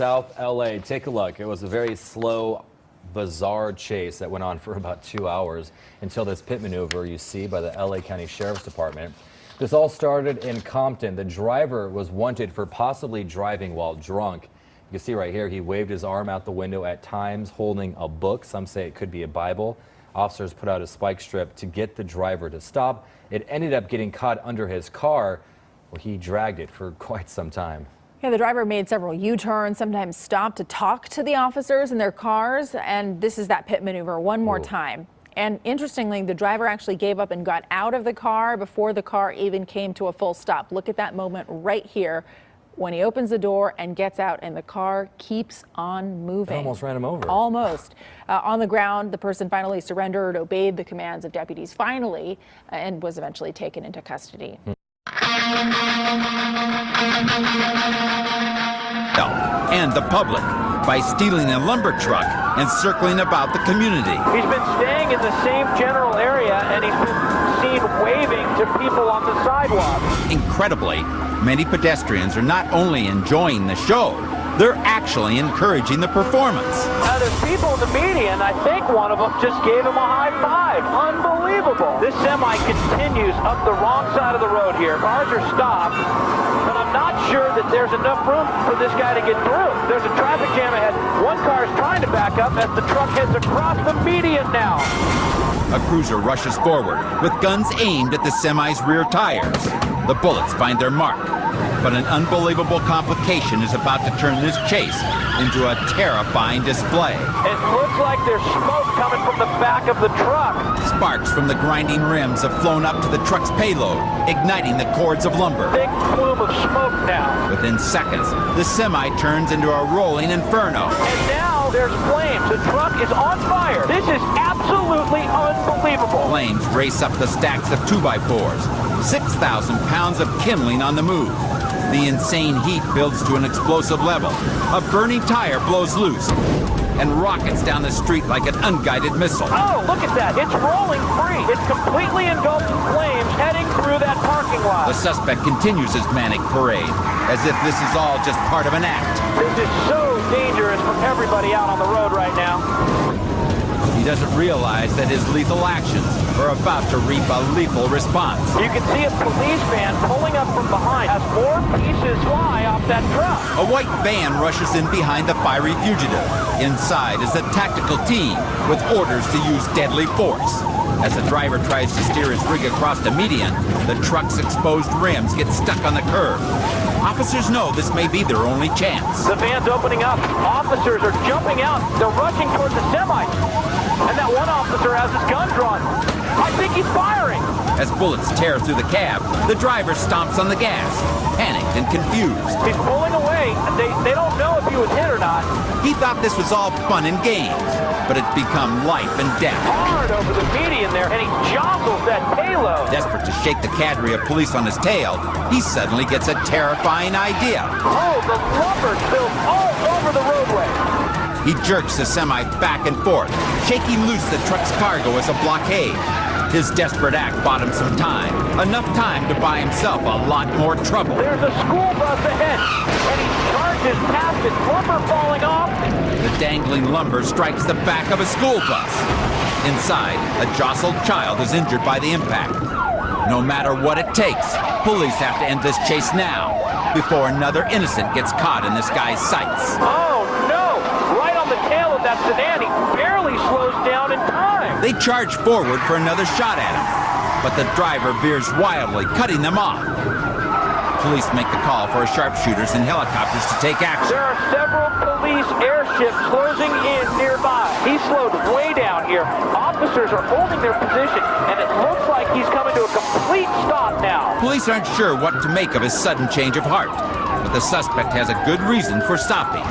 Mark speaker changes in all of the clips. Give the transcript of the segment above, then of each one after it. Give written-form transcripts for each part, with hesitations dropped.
Speaker 1: South LA. Take a look. It was a very slow, bizarre chase that went on for about 2 hours until this pit maneuver you see by the LA County Sheriff's Department. This all started in Compton. The driver was wanted for possibly driving while drunk. You can see right here, he waved his arm out the window at times holding a book. Some say it could be a Bible. Officers put out a spike strip to get the driver to stop. It ended up getting caught under his car, where he dragged it for quite some time.
Speaker 2: Yeah, the driver made several U-turns, sometimes stopped to talk to the officers in their cars. And this is that pit maneuver one more time. And interestingly, the driver actually gave up and got out of the car before the car even came to a full stop. Look at that moment right here when he opens the door and gets out, and the car keeps on moving.
Speaker 1: They almost ran him over.
Speaker 2: Almost. On the ground, the person finally surrendered, obeyed the commands of deputies finally, and was eventually taken into custody.
Speaker 3: And the public by stealing a lumber truck and circling about the community.
Speaker 4: He's been staying in the same general area, and he's been seen waving to people on the sidewalk.
Speaker 3: Incredibly, many pedestrians are not only enjoying the show, they're actually encouraging the performance.
Speaker 4: Now there's people in the media, and I think one of them just gave him a high five. Unbelievable. This semi continues up the wrong side of the road here. Cars are stopped, but I'm not sure that there's enough room for this guy to get through. There's a traffic jam ahead. One car is trying to back up as the truck heads across the median now.
Speaker 3: A cruiser rushes forward with guns aimed at the semi's rear tires. The bullets find their mark. But an unbelievable complication is about to turn this chase into a terrifying display.
Speaker 4: It looks like there's smoke coming from the back of the truck.
Speaker 3: Sparks from the grinding rims have flown up to the truck's payload, igniting the cords of lumber.
Speaker 4: Big plume of smoke now.
Speaker 3: Within seconds, the semi turns into a rolling inferno.
Speaker 4: And now there's flames. The truck is on fire. This is absolutely unbelievable.
Speaker 3: Flames race up the stacks of 2x4s. 6,000 pounds of kindling on the move. The insane heat builds to an explosive level. A burning tire blows loose and rockets down the street like an unguided missile.
Speaker 4: Oh, look at that. It's rolling free. It's completely engulfed in flames heading through that parking lot.
Speaker 3: The suspect continues his manic parade, as if this is all just part of an act.
Speaker 4: This is so dangerous for everybody out on the road right now.
Speaker 3: He doesn't realize that his lethal actions are about to reap a lethal response.
Speaker 4: You can see a police van pulling up from behind as more pieces fly off that truck.
Speaker 3: A white van rushes in behind the fiery fugitive. Inside is a tactical team with orders to use deadly force. As the driver tries to steer his rig across the median, the truck's exposed rims get stuck on the curb. Officers know this may be their only chance.
Speaker 4: The van's opening up. Officers are jumping out. They're rushing towards the semi. And that one officer has his gun drawn. I think he's firing.
Speaker 3: As bullets tear through the cab, the driver stomps on the gas, panicked and confused.
Speaker 4: He's pulling away. They don't know if he was hit or not.
Speaker 3: He thought this was all fun and games, but it's become life and death.
Speaker 4: Hard over the median there, and he jostles that payload.
Speaker 3: Desperate to shake the cadre of police on his tail, he suddenly gets a terrifying idea.
Speaker 4: Oh, the lumber spills all over the roadway.
Speaker 3: He jerks the semi back and forth, shaking loose the truck's cargo as a blockade. His desperate act bought him some time, enough time to buy himself a lot more trouble.
Speaker 4: There's a school bus ahead, and he charges past it, lumber falling off.
Speaker 3: The dangling lumber strikes the back of a school bus. Inside, a jostled child is injured by the impact. No matter what it takes, police have to end this chase now, before another innocent gets caught in this guy's sights.
Speaker 4: Oh no! Right on the tail of that sedan, he barely slows down in time.
Speaker 3: They charge forward for another shot at him, but the driver veers wildly, cutting them off. Police make the call for sharpshooters and helicopters to take action.
Speaker 4: There are several police airships closing in nearby. He slowed way down here. Officers are holding their position, and it looks like he's coming to a complete stop now.
Speaker 3: Police aren't sure what to make of his sudden change of heart, but the suspect has a good reason for stopping.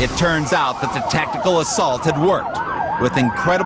Speaker 3: It turns out that the tactical assault had worked, with incredible...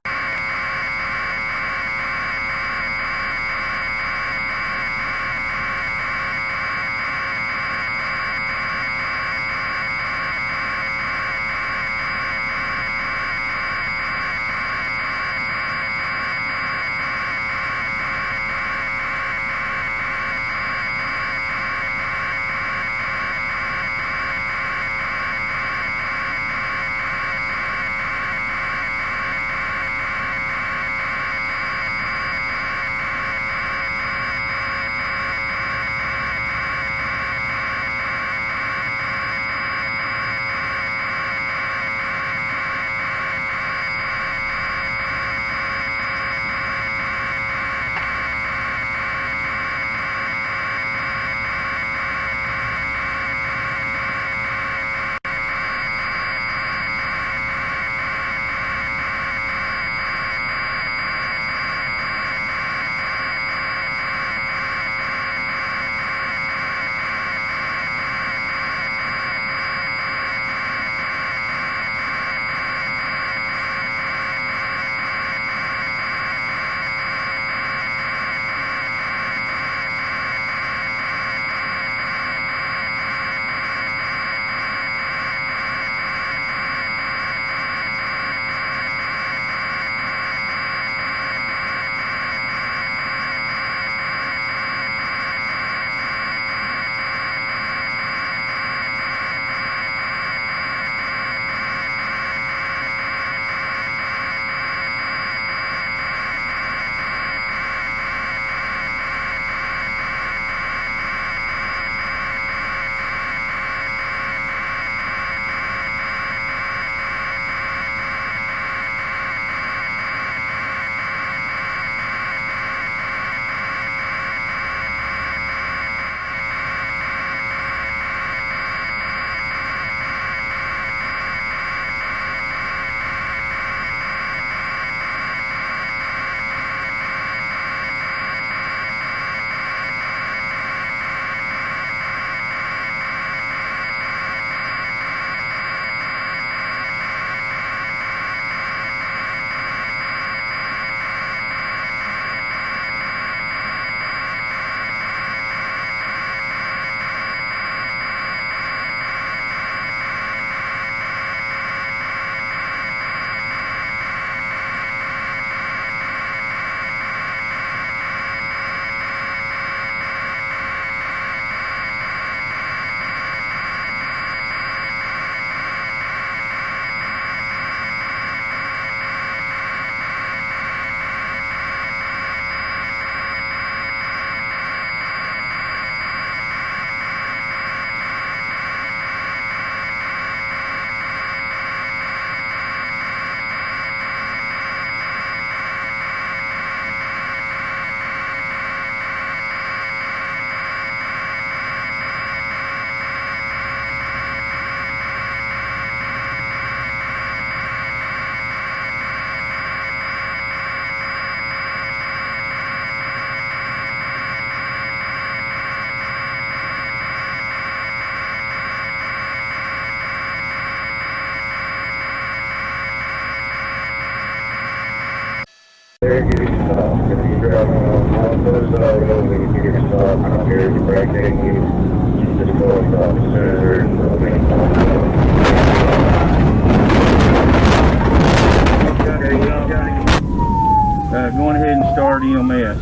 Speaker 5: Going ahead and start EMS.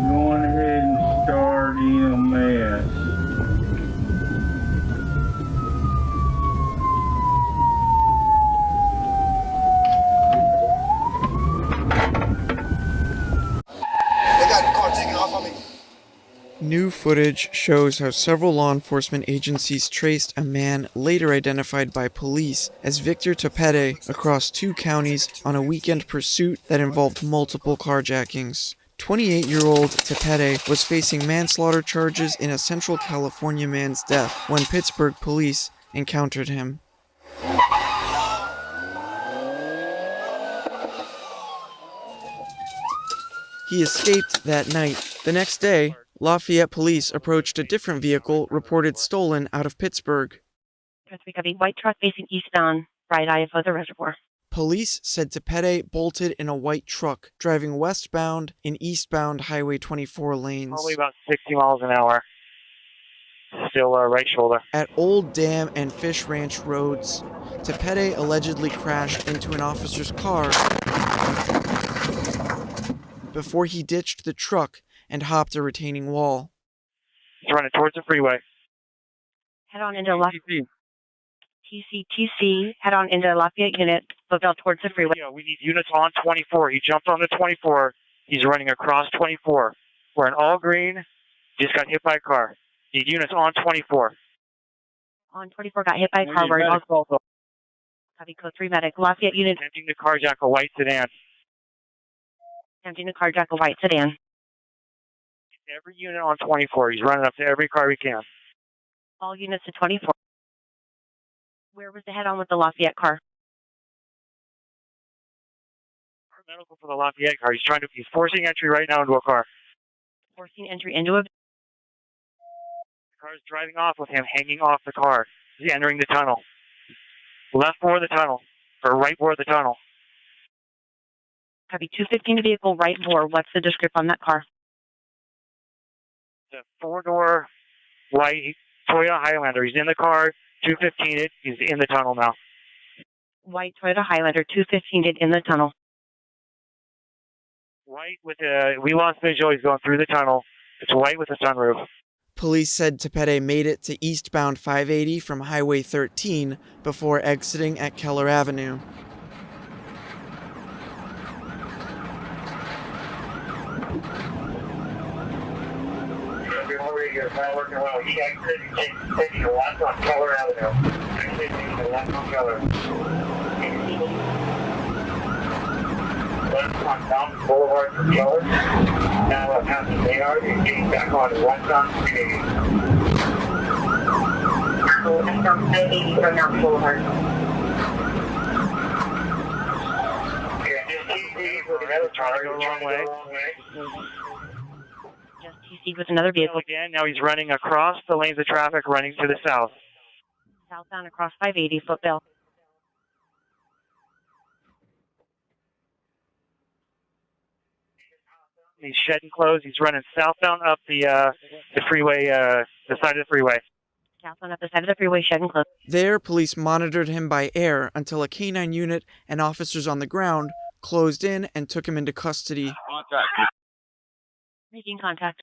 Speaker 5: Going ahead and start EMS.
Speaker 6: They got the car taking off on me.
Speaker 7: New footage shows how several law enforcement agencies traced a man later identified by police as Victor Tepede across 2 counties on a weekend pursuit that involved multiple carjackings. 28-year-old Tepede was facing manslaughter charges in a Central California man's death when Pittsburgh police encountered him. He escaped that night. The next day, Lafayette police approached a different vehicle reported stolen out of Pittsburgh.
Speaker 8: We have a white truck facing eastbound, right eye of the reservoir.
Speaker 7: Police said Tepede bolted in a white truck, driving westbound in eastbound Highway 24 lanes.
Speaker 4: Probably about 60 miles an hour. Still right shoulder.
Speaker 7: At Old Dam and Fish Ranch roads, Tepede allegedly crashed into an officer's car before he ditched the truck and hopped a retaining wall.
Speaker 4: He's running towards the freeway.
Speaker 8: Head on into Lafayette. TC, head on into Lafayette unit, footbell towards the freeway.
Speaker 4: Yeah, we need units on 24. He jumped on the 24. He's running across 24. We're in all green. Just got hit by a car. Need units on 24.
Speaker 8: On 24, got hit by a car. We're in all copy code 3 medic. Lafayette unit.
Speaker 4: Attempting to carjack a white sedan.
Speaker 8: Attempting to carjack a white sedan.
Speaker 4: Every unit on 24. He's running up to every car he can.
Speaker 8: All units to 24. Where was the head on with the Lafayette car?
Speaker 4: Medical for the Lafayette car. He's forcing entry right now into a car.
Speaker 8: Forcing entry into a...
Speaker 4: The car is driving off with him hanging off the car. He's entering the tunnel. Left bore of the tunnel. Or right bore of the tunnel.
Speaker 8: Copy 215 vehicle, right bore. What's the description on that car?
Speaker 4: It's a 4-door white Toyota Highlander. He's in the car. 215 it. He's in the tunnel now.
Speaker 8: White Toyota Highlander, 215 it in the tunnel.
Speaker 4: White with we lost visual. He's going through the tunnel. It's white with a sunroof.
Speaker 7: Police said Tepede made it to eastbound 580 from Highway 13 before exiting at Keller Avenue.
Speaker 9: Working well. He exited taking a left on Keller Avenue. Actually taking a left on Keller. Left on Mountain Boulevard for Keller. Now passing Maynard and getting back on west on 380. West on 380 from Mountain Boulevard. Yeah, just TC with another car going the wrong way.
Speaker 8: Just TC'd with another vehicle.
Speaker 4: Again, now he's running across the lanes of traffic, running to the south.
Speaker 8: Southbound across 580, footbill.
Speaker 4: He's shedding clothes. He's running southbound up the freeway, the side of the freeway.
Speaker 8: Southbound up the side of the freeway, shedding clothes.
Speaker 7: There, police monitored him by air until a K-9 unit and officers on the ground closed in and took him into custody.
Speaker 4: Contact.
Speaker 8: Making contact.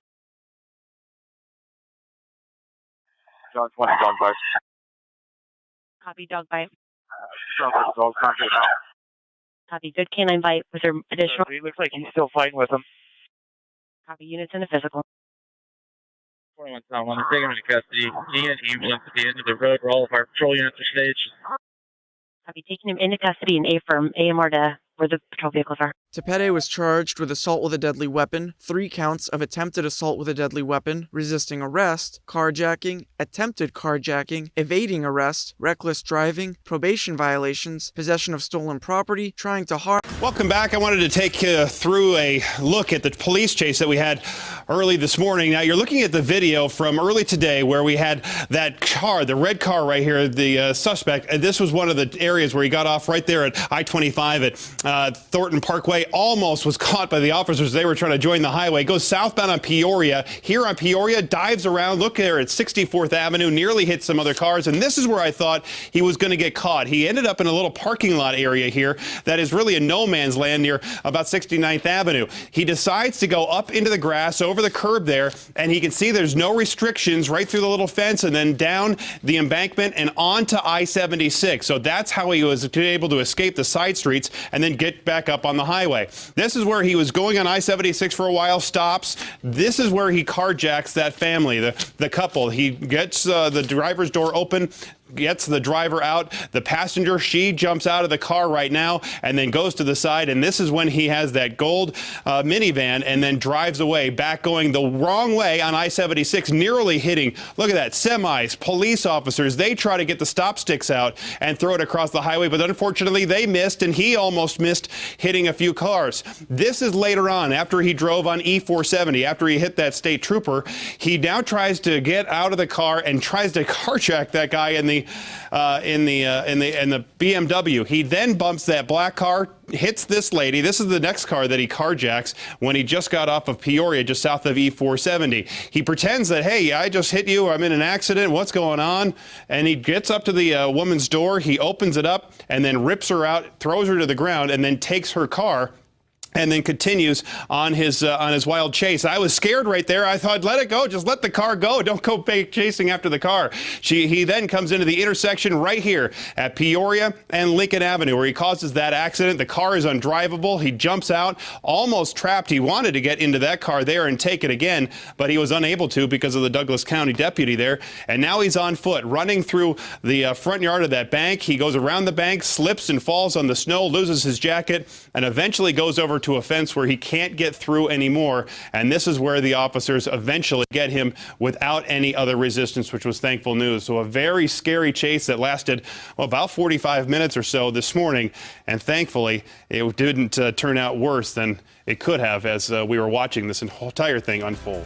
Speaker 4: Dog 20, dog bite.
Speaker 8: Copy, dog bite.
Speaker 4: Dog contact now.
Speaker 8: Copy, good canine bite. Was there additional?
Speaker 4: He looks like he's still fighting with him.
Speaker 8: Copy, units in the physical.
Speaker 10: 41 Town 1, take him into custody. He and ambulance at the end of the road where all of our patrol units are staged.
Speaker 8: Copy, taking him into custody in A-firm, AMR to where the patrol vehicles are.
Speaker 7: Tepede was charged with assault with a deadly weapon, 3 counts of attempted assault with a deadly weapon, resisting arrest, carjacking, attempted carjacking, evading arrest, reckless driving, probation violations, possession of stolen property, trying to harm.
Speaker 11: Welcome back. I wanted to take you through a look at the police chase that we had early this morning. Now, you're looking at the video from early today where we had that car, the red car right here, the suspect. And this was one of the areas where he got off right there at I-25 at Thornton Parkway. Almost was caught by the officers. They were trying to join the highway. Goes southbound on Peoria. Here on Peoria, dives around. Look there at 64th Avenue, nearly hit some other cars. And this is where I thought he was going to get caught. He ended up in a little parking lot area here that is really a no man's land near about 69th Avenue. He decides to go up into the grass over the curb there, and he can see there's no restrictions right through the little fence and then down the embankment and onto I-76. So that's how he was able to escape the side streets and then get back up on the highway. This is where he was going on I-76 for a while, stops. This is where he carjacks that family, the couple. He gets the driver's door open, gets the driver out. The passenger, she jumps out of the car right now and then goes to the side. And this is when he has that gold minivan and then drives away, back going the wrong way on I-76, nearly hitting, look at that, semis, police officers. They try to get the stop sticks out and throw it across the highway, but unfortunately they missed, and he almost missed hitting a few cars. This is later on, after he drove on E-470, after he hit that state trooper. He now tries to get out of the car and tries to carjack that guy in the BMW. He then bumps that black car, hits this lady. This is the next car that he carjacks when he just got off of Peoria, just south of E-470. He pretends that, hey, I just hit you. I'm in an accident. What's going on? And he gets up to the woman's door. He opens it up and then rips her out, throws her to the ground, and then takes her car and then continues on his wild chase. I was scared right there. I thought, let it go. Just let the car go. Don't go chasing after the car. He then comes into the intersection right here at Peoria and Lincoln Avenue, where he causes that accident. The car is undrivable. He jumps out, almost trapped. He wanted to get into that car there and take it again, but he was unable to because of the Douglas County deputy there. And now he's on foot, running through the front yard of that bank. He goes around the bank, slips and falls on the snow, loses his jacket, and eventually goes over to a fence where he can't get through anymore. And this is where the officers eventually get him without any other resistance, which was thankful news. So a very scary chase that lasted about 45 minutes or so this morning. And thankfully, it didn't turn out worse than it could have as we were watching this entire thing unfold.